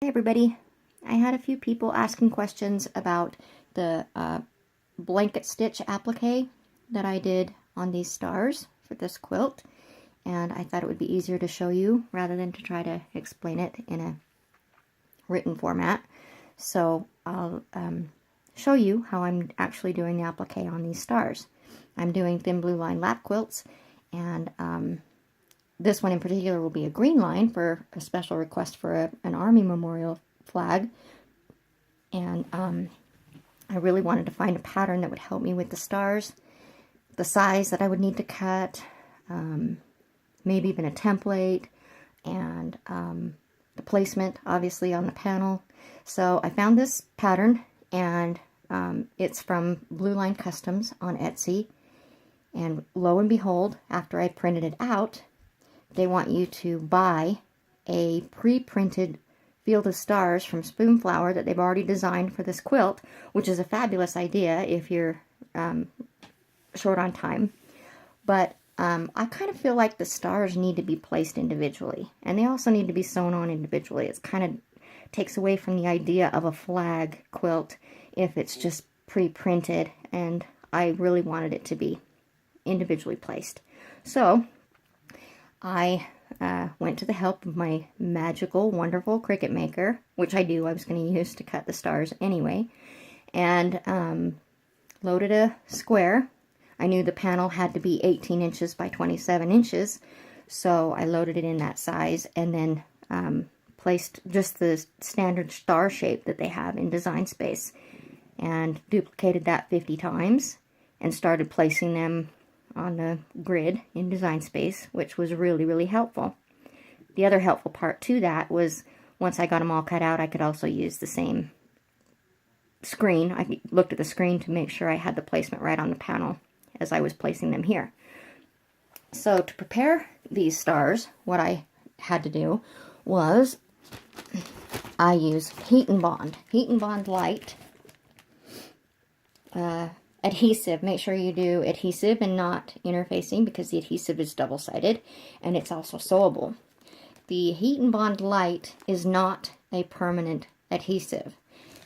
Hey everybody, I had a few people asking questions about the blanket stitch applique that I did on these stars for this quilt, and I thought it would be easier to show you rather than to try to explain it in a written format. So I'll show you how I'm actually doing the applique on these stars. I'm doing thin blue line lap quilts, and this one in particular will be a green line for a special request for an Army Memorial flag. And I really wanted to find a pattern that would help me with the stars, the size that I would need to cut, maybe even a template, and the placement, obviously, on the panel. So I found this pattern, and it's from Blue Line Customs on Etsy. And lo and behold, after I printed it out, they want you to buy a pre-printed field of stars from Spoonflower that they've already designed for this quilt, which is a fabulous idea if you're short on time. But I kind of feel like the stars need to be placed individually, and they also need to be sewn on individually. It kind of takes away from the idea of a flag quilt if it's just pre-printed, and I really wanted it to be individually placed. So I went to the help of my magical, wonderful Cricut maker, which I was going to use to cut the stars anyway, and loaded a square. I knew the panel had to be 18 inches by 27 inches, so I loaded it in that size, and then placed just the standard star shape that they have in Design Space, and duplicated that 50 times, and started placing them on the grid in Design Space, which was really, really helpful. The other helpful part to that was once I got them all cut out, I could also use the same screen. I looked at the screen to make sure I had the placement right on the panel as I was placing them here. So to prepare these stars, what I had to do was I use Heat and Bond Light adhesive. Make sure you do adhesive and not interfacing, because the adhesive is double-sided and it's also sewable. The Heat and Bond Light is not a permanent adhesive.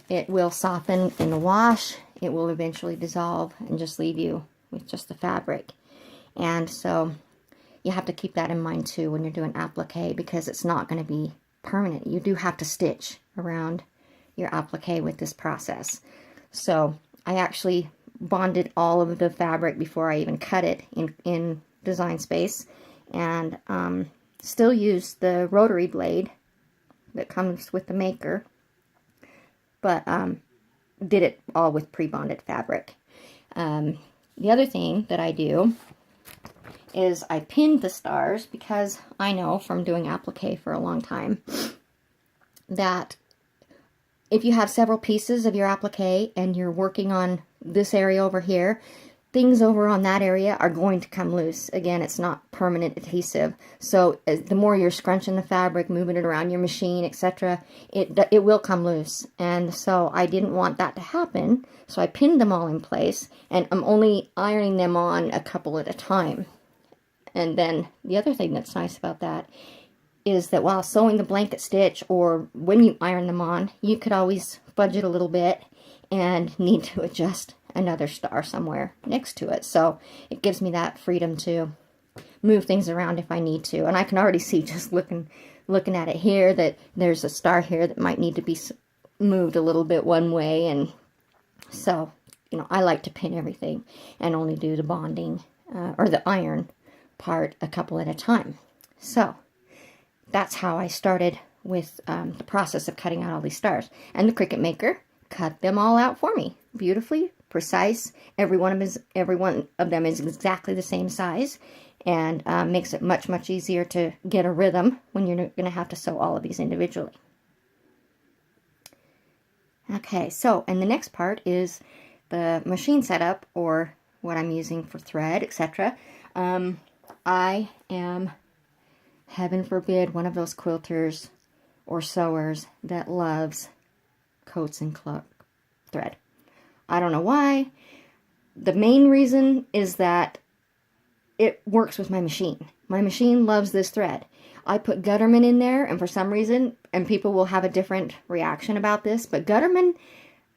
It will soften in the wash, it will eventually dissolve and just leave you with just the fabric. And so you have to keep that in mind too when you're doing applique, because it's not going to be permanent. You do have to stitch around your applique with this process. So I actually bonded all of the fabric before I even cut it in Design Space, and still use the rotary blade that comes with the maker, but did it all with pre-bonded fabric. The other thing that I do is I pinned the stars, because I know from doing applique for a long time that if you have several pieces of your applique and you're working on this area over here, things over on that area are going to come loose. Again, it's not permanent adhesive, so the more you're scrunching the fabric, moving it around your machine, etc., it will come loose. And so I didn't want that to happen, so I pinned them all in place, and I'm only ironing them on a couple at a time. And then the other thing that's nice about that is that while sewing the blanket stitch, or when you iron them on, you could always fudge it a little bit and need to adjust another star somewhere next to it. So it gives me that freedom to move things around if I need to. And I can already see, just looking at it here, that there's a star here that might need to be moved a little bit one way. And so, you know, I like to pin everything and only do the bonding or the iron part a couple at a time. So that's how I started with the process of cutting out all these stars. And the Cricut maker cut them all out for me, beautifully precise. Every one of them is exactly the same size, and makes it much, much easier to get a rhythm when you're going to have to sew all of these individually. Okay, so, and the next part is the machine setup, or what I'm using for thread, etc. I am, heaven forbid, one of those quilters or sewers that loves coats and thread. I don't know why. The main reason is that it works with my machine. My machine loves this thread. I put Gutterman in there, and for some reason, and people will have a different reaction about this, but Gutterman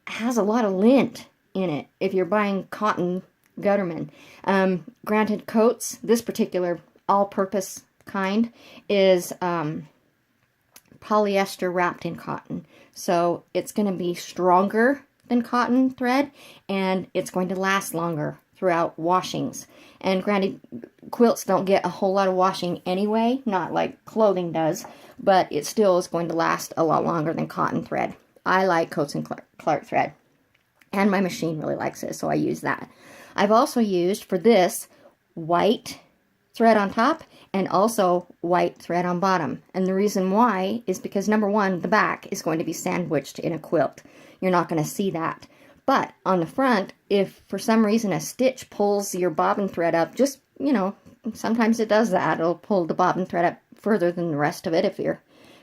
has a lot of lint in it if you're buying cotton Gutterman. Granted, coats, this particular all-purpose kind, is polyester wrapped in cotton. So it's going to be stronger than cotton thread, and it's going to last longer throughout washings. And granted, quilts don't get a whole lot of washing anyway, not like clothing does, but it still is going to last a lot longer than cotton thread. I like Coats and Clark thread, and my machine really likes it, so I use that. I've also used, for this, white thread on top and also white thread on bottom. And the reason why is because, number one, the back is going to be sandwiched in a quilt. You're not going to see that. But on the front, if for some reason a stitch pulls your bobbin thread up, just, you know, sometimes it does that. It'll pull the bobbin thread up further than the rest of it if your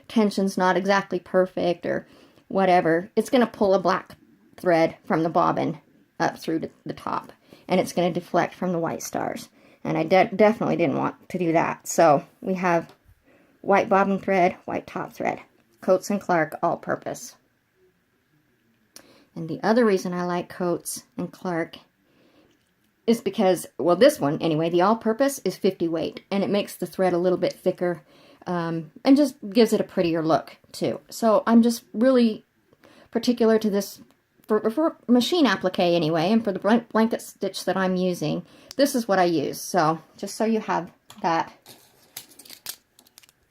tension's not exactly perfect or whatever. It's going to pull a black thread from the bobbin up through the top, and it's going to deflect from the white stars. And I definitely didn't want to do that. So we have white bobbin thread, white top thread. Coats and Clark all-purpose. And the other reason I like Coats and Clark is because, well, this one anyway, the all-purpose is 50 weight, and it makes the thread a little bit thicker, and just gives it a prettier look too. So I'm just really particular to this for machine applique anyway, and for the blanket stitch that I'm using, this is what I use. So just so you have that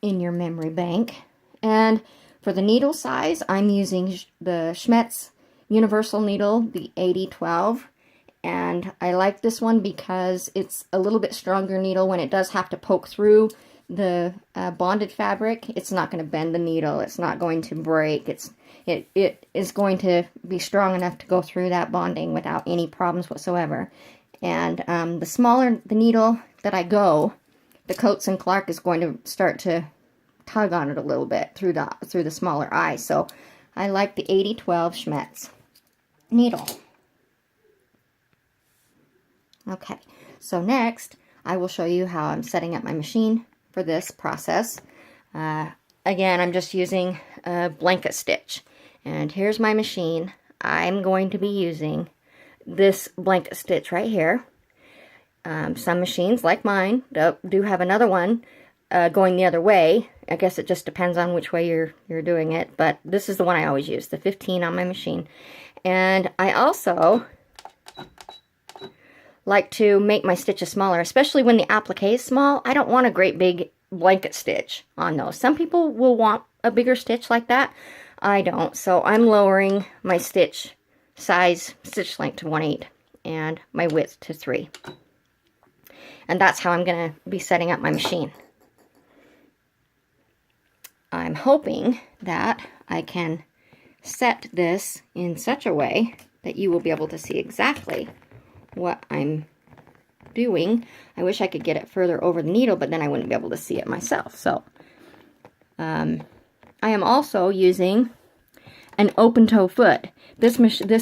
in your memory bank. And for the needle size, I'm using the Schmetz Universal Needle, the 8012. And I like this one because it's a little bit stronger needle. When it does have to poke through the bonded fabric, it's not going to bend the needle. It's not going to break. It is going to be strong enough to go through that bonding without any problems whatsoever. And the smaller the needle that I go, the Coats and Clark is going to start to tug on it a little bit through the smaller eye. So I like the 8012 Schmetz needle. Okay, so next I will show you how I'm setting up my machine for this process. Again, I'm just using a blanket stitch. And here's my machine. I'm going to be using this blanket stitch right here. Some machines, like mine, do have another one going the other way. I guess it just depends on which way you're doing it. But this is the one I always use, the 15 on my machine. And I also like to make my stitches smaller, especially when the applique is small. I don't want a great big blanket stitch on those. Some people will want a bigger stitch like that. I don't, so I'm lowering my stitch size, stitch length to 1/8 and my width to 3. And that's how I'm going to be setting up my machine. I'm hoping that I can set this in such a way that you will be able to see exactly what I'm doing. I wish I could get it further over the needle, but then I wouldn't be able to see it myself. So I am also using an open toe foot. This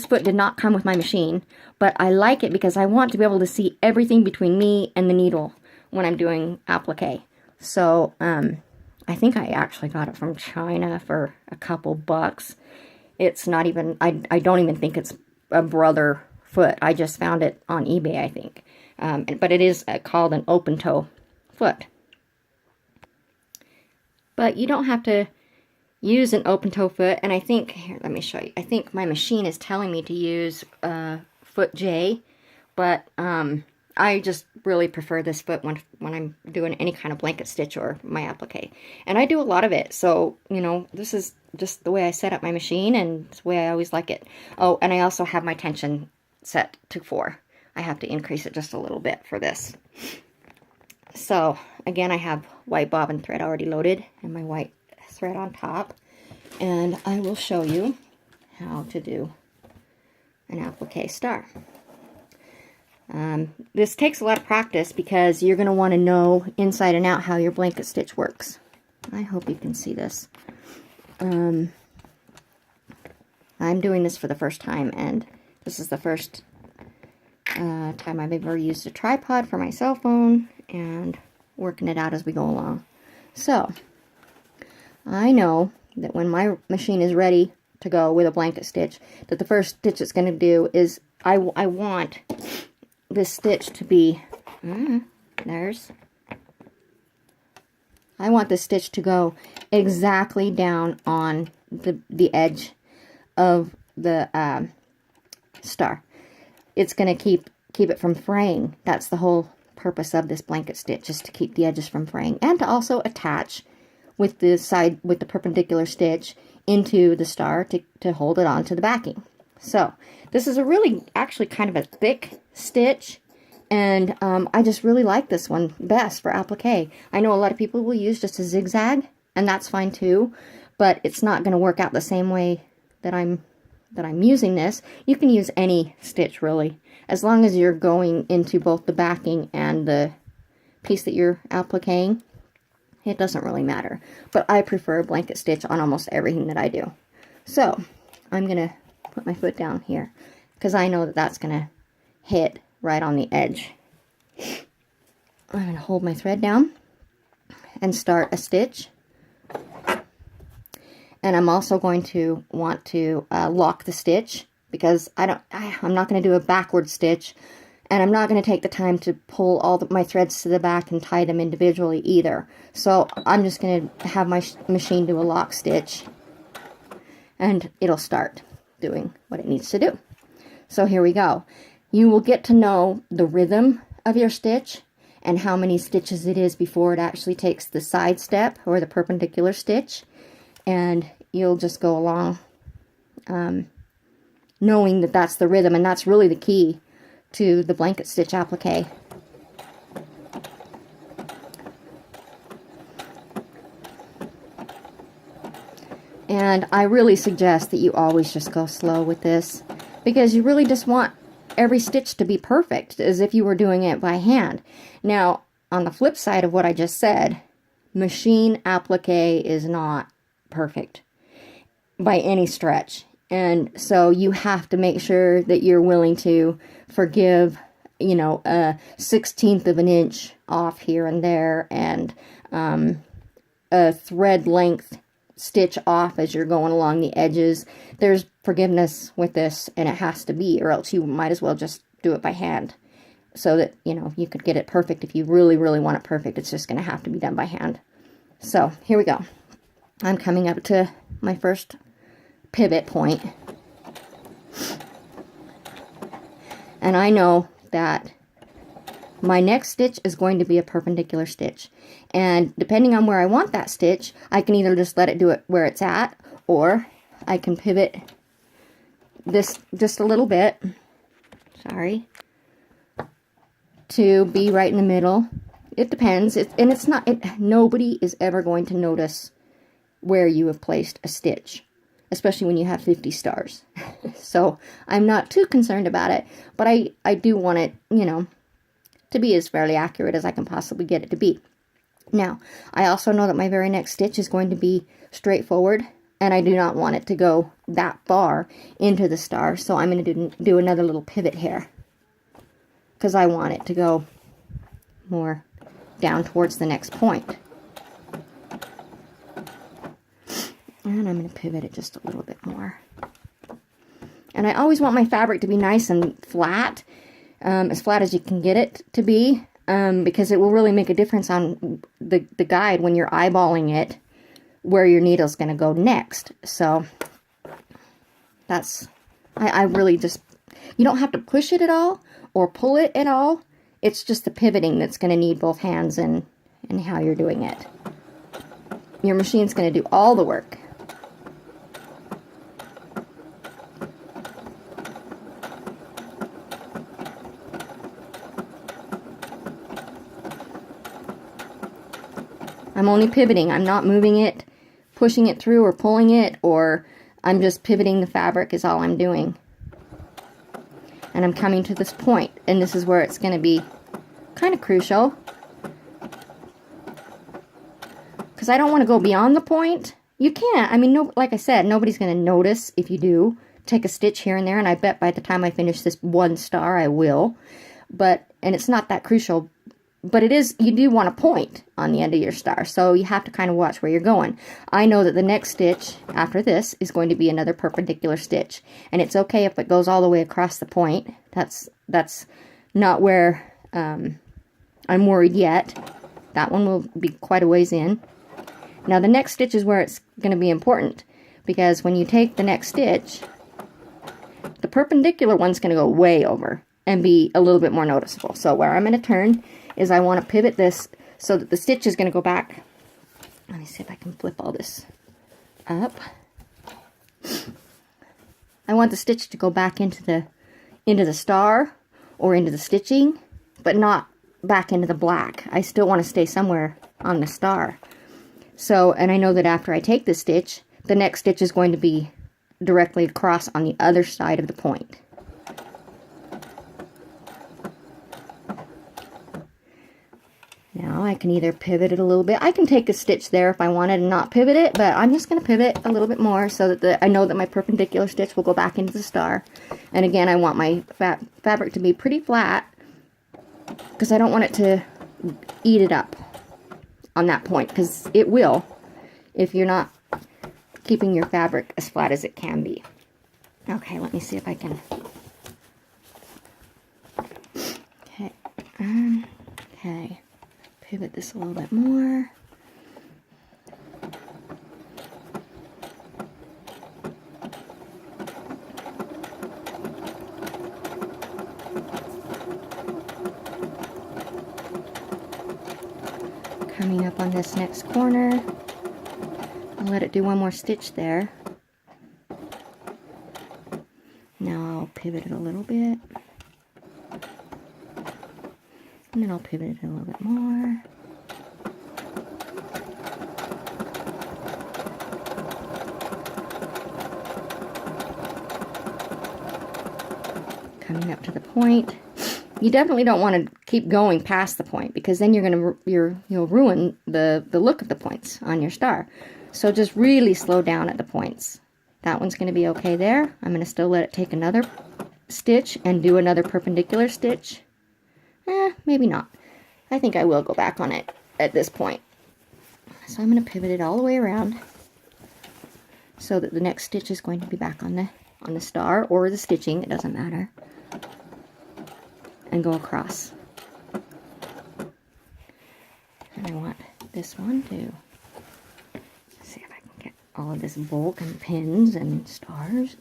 foot did not come with my machine, but I like it because I want to be able to see everything between me and the needle when I'm doing applique. So I think I actually got it from China for a couple bucks. It's not even, I don't even think it's a brother foot. I just found it on eBay, I think. But it is called an open toe foot. But you don't have to use an open toe foot, and I think, here, let me show you. I think my machine is telling me to use foot J, but I just really prefer this foot when I'm doing any kind of blanket stitch or my applique. And I do a lot of it, so, you know, this is just the way I set up my machine, and it's the way I always like it. Oh, and I also have my tension set to 4. I have to increase it just a little bit for this. So, again, I have white bobbin thread already loaded, and my white thread on top, and I will show you how to do an applique star. This takes a lot of practice because you're going to want to know inside and out how your blanket stitch works. I hope you can see this. I'm doing this for the first time, and this is the first time I've ever used a tripod for my cell phone, and working it out as we go along. So, I know that when my machine is ready to go with a blanket stitch, that the first stitch it's going to do is, I want this stitch to be, I want this stitch to go exactly down on the edge of the star. It's going to keep it from fraying. That's the whole purpose of this blanket stitch, is to keep the edges from fraying, and to also attach with the perpendicular stitch into the star to hold it onto the backing. So this is a really, actually kind of a thick stitch, and I just really like this one best for applique. I know a lot of people will use just a zigzag, and that's fine too, but it's not going to work out the same way that I'm using this. You can use any stitch really, as long as you're going into both the backing and the piece that you're appliquing. It doesn't really matter, but I prefer a blanket stitch on almost everything that I do. So I'm gonna put my foot down here because I know that that's gonna hit right on the edge. I'm gonna hold my thread down and start a stitch. And I'm also going to want to lock the stitch, because I'm not going to do a backward stitch, and I'm not going to take the time to pull all my threads to the back and tie them individually either. So I'm just going to have my machine do a lock stitch, and it'll start doing what it needs to do. So here we go. You will get to know the rhythm of your stitch and how many stitches it is before it actually takes the side step or the perpendicular stitch. And you'll just go along knowing that that's the rhythm, and that's really the key to the blanket stitch applique. And I really suggest that you always just go slow with this, because you really just want every stitch to be perfect, as if you were doing it by hand. Now, on the flip side of what I just said, machine applique is not perfect by any stretch, and so you have to make sure that you're willing to forgive, you know, a 1/16 of an inch off here and there, and a thread length stitch off as you're going along the edges. There's forgiveness with this, and it has to be, or else you might as well just do it by hand, so that, you know, you could get it perfect. If you really, really want it perfect, it's just going to have to be done by hand. So here we go. I'm coming up to my first pivot point, and I know that my next stitch is going to be a perpendicular stitch, and depending on where I want that stitch, I can either just let it do it where it's at, or I can pivot this just a little bit, to be right in the middle. It depends, nobody is ever going to notice where you have placed a stitch, especially when you have 50 stars. So I'm not too concerned about it, but I do want it, you know, to be as fairly accurate as I can possibly get it to be. Now, I also know that my very next stitch is going to be straightforward, and I do not want it to go that far into the star, so I'm going to do another little pivot here, because I want it to go more down towards the next point. And I'm going to pivot it just a little bit more. And I always want my fabric to be nice and flat, as flat as you can get it to be, because it will really make a difference on the guide when you're eyeballing it, where your needle's going to go next. So that's, I really just, you don't have to push it at all or pull it at all. It's just the pivoting that's going to need both hands and how you're doing it. Your machine's going to do all the work. I'm only pivoting. I'm not moving it, pushing it through, or pulling it, or I'm just pivoting the fabric is all I'm doing. And I'm coming to this point, and this is where it's going to be kind of crucial, because I don't want to go beyond the point. You can't. I mean, no, like I said, nobody's going to notice if you do take a stitch here and there, and I bet by the time I finish this one star, I will. And it's not that crucial but it is, you do want a point on the end of your star, so you have to kind of watch where you're going. I know that the next stitch after this is going to be another perpendicular stitch, and it's okay if it goes all the way across the point. That's not where I'm worried yet. That one will be quite a ways in. Now the next stitch is where it's going to be important, because when you take the next stitch, the perpendicular one's going to go way over and be a little bit more noticeable. So where I'm going to turn is I want to pivot this so that the stitch is going to go back. Let me see if I can flip all this up. I want the stitch to go back into the star or into the stitching, but not back into the black. I still want to stay somewhere on the star. So, and I know that after I take the stitch, the next stitch is going to be directly across on the other side of the point. Now I can either pivot it a little bit. I can take a stitch there if I wanted and not pivot it, but I'm just going to pivot a little bit more so that I know that my perpendicular stitch will go back into the star. And again, I want my fabric to be pretty flat because I don't want it to eat it up on that point, because it will if you're not keeping your fabric as flat as it can be. Okay, let me see if I can. Okay. Okay. Pivot this a little bit more. Coming up on this next corner. I'll let it do one more stitch there. Now I'll pivot it a little bit. And then I'll pivot it a little bit more. Coming up to the point. You definitely don't want to keep going past the point, because then you'll ruin the look of the points on your star. So just really slow down at the points. That one's going to be okay there. I'm going to still let it take another stitch and do another perpendicular stitch. Maybe not. I think I will go back on it at this point. So I'm going to pivot it all the way around so that the next stitch is going to be back on the star or the stitching, it doesn't matter, and go across. And I want this one to see if I can get all of this bulk and pins and stars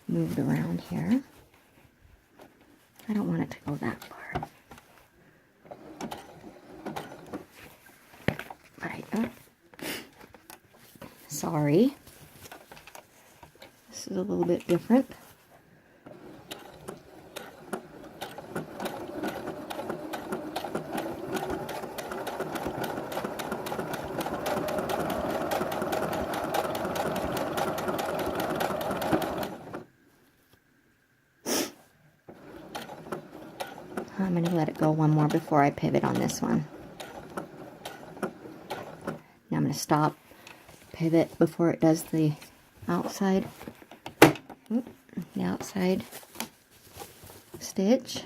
moved around here. I don't want it to go that far. Sorry. This is a little bit different. I'm going to let it go one more before I pivot on this one. Now I'm going to stop, pivot before it does the outside, stitch.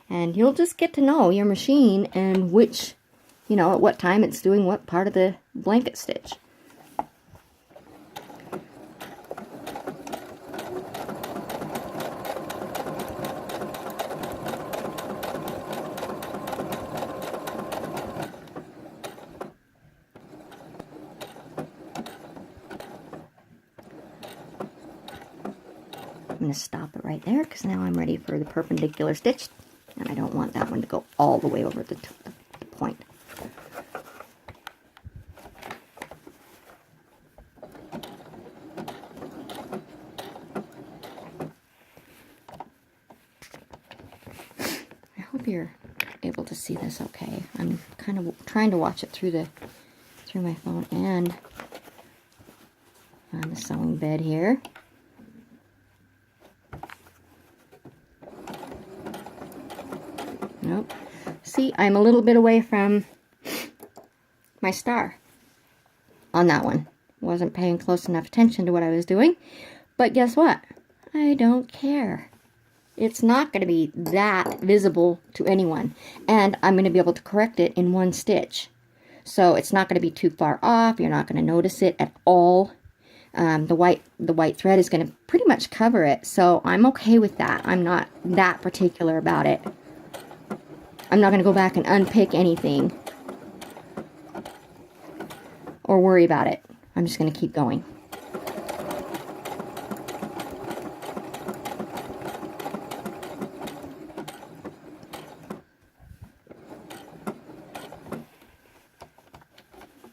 And you'll just get to know your machine and which, at what time it's doing what part of the blanket stitch. I'm going to stop it right there because now I'm ready for the perpendicular stitch, and I don't want that one to go all the way over the point. I hope you're able to see this okay. I'm kind of trying to watch it through my phone and on the sewing bed here. Nope. See, I'm a little bit away from my star on that one. Wasn't paying close enough attention to what I was doing. But guess what? I don't care. it's not going to be that visible to anyone. And I'm going to be able to correct it in one stitch. So it's not going to be too far off. You're not going to notice it at all. The white thread is going to pretty much cover it. So I'm okay with that. I'm not that particular about it. I'm not going to go back and unpick anything or worry about it. I'm just going to keep going.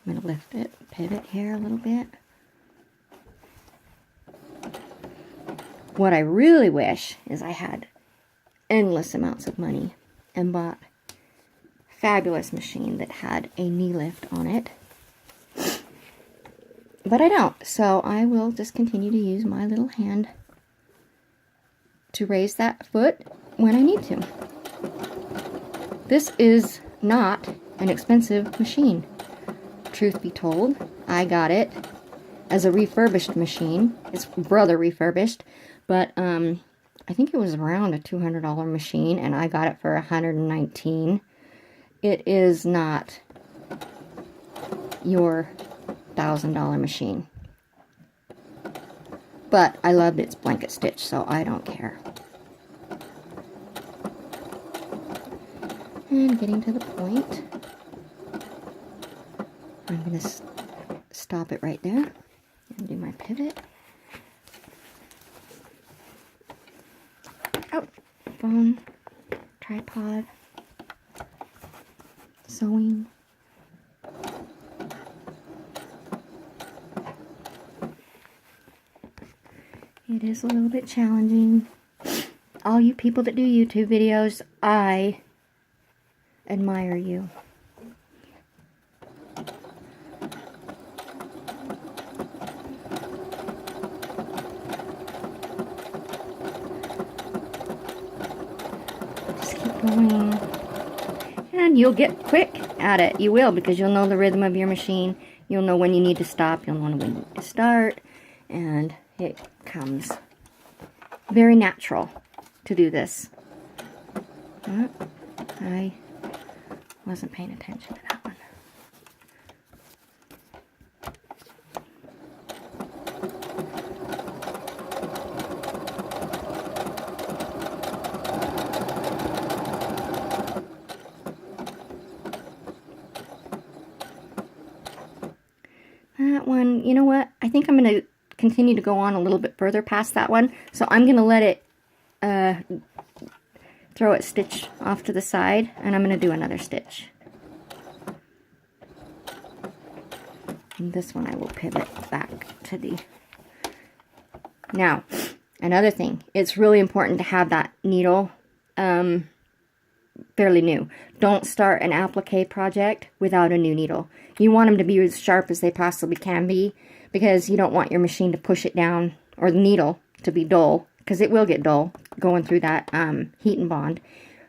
I'm going to lift it, pivot here a little bit. What I really wish is I had endless amounts of money and bought a fabulous machine that had a knee lift on it. But I don't, so I will just continue to use my little hand to raise that foot when I need to. This is not an expensive machine. Truth be told, I got it as a refurbished machine. It's brother refurbished, but I think it was around a $200 machine, and I got it for $119. It is not your $1,000 machine, but I loved its blanket stitch, so I don't care. And getting to the point, I'm going to stop it right there and do my pivot. Oh, phone, tripod, sewing. It is a little bit challenging. All you people that do YouTube videos, I admire you. Just keep going. And you'll get quick at it. You will, because you'll know the rhythm of your machine. You'll know when you need to stop. You'll know when you need to start. And it comes very natural to do this. I wasn't paying attention to that one. That one, you know what? I think I'm going to continue to go on a little bit further past that one. So I'm going to let it throw its stitch off to the side, and I'm going to do another stitch. And this one I will pivot back to the... Now, another thing, it's really important to have that needle fairly new. Don't start an applique project without a new needle. You want them to be as sharp as they possibly can be, because you don't want your machine to push it down, or the needle to be dull, because it will get dull going through that heat and bond.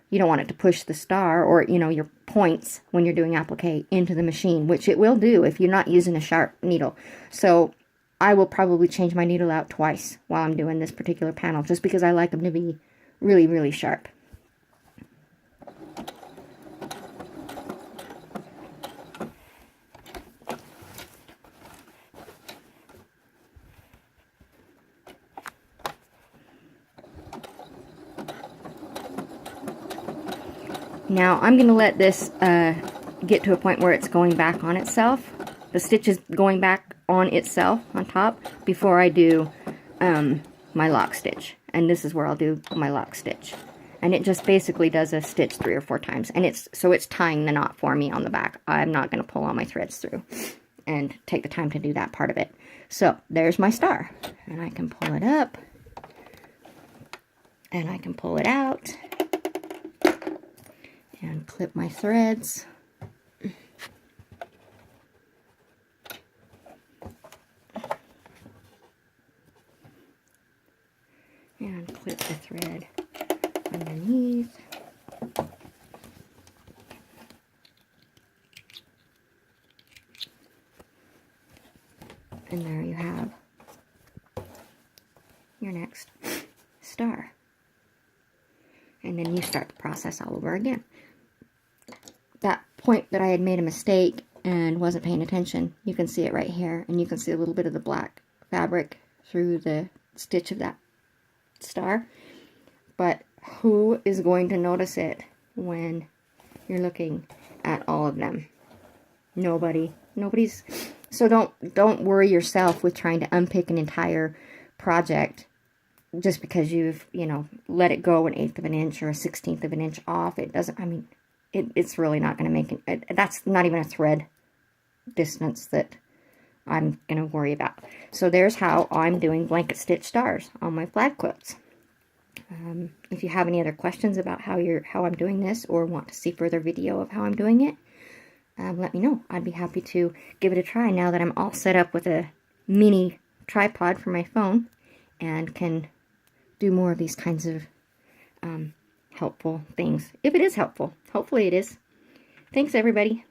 You don't want it to push the star, or your points when you're doing applique into the machine, which it will do if you're not using a sharp needle. So I will probably change my needle out twice while I'm doing this particular panel, just because I like them to be really, really sharp. Now I'm going to let this get to a point where it's going back on itself. The stitch is going back on itself on top before I do my lock stitch. And this is where I'll do my lock stitch. And it just basically does a stitch 3 or 4 times. And it's tying the knot for me on the back. I'm not going to pull all my threads through and take the time to do that part of it. So there's my star. And I can pull it up. And I can pull it out. And clip my threads. And clip the thread underneath. And there you have your next star. and then you start the process all over again. That point that I had made a mistake and wasn't paying attention, you can see it right here, and you can see a little bit of the black fabric through the stitch of that star. But who is going to notice it when you're looking at all of them? Nobody. Nobody's. So don't worry yourself with trying to unpick an entire project just because you've, you know, let it go 1/8 of an inch or a 1/16 of an inch off. It doesn't, I mean, it's really not going to make it. That's not even a thread distance that I'm going to worry about. So there's how I'm doing blanket stitch stars on my flag quilts. If you have any other questions about how I'm doing this, or want to see further video of how I'm doing it, let me know. I'd be happy to give it a try now that I'm all set up with a mini tripod for my phone and can do more of these kinds of helpful things. If it is helpful. Hopefully it is. Thanks, everybody.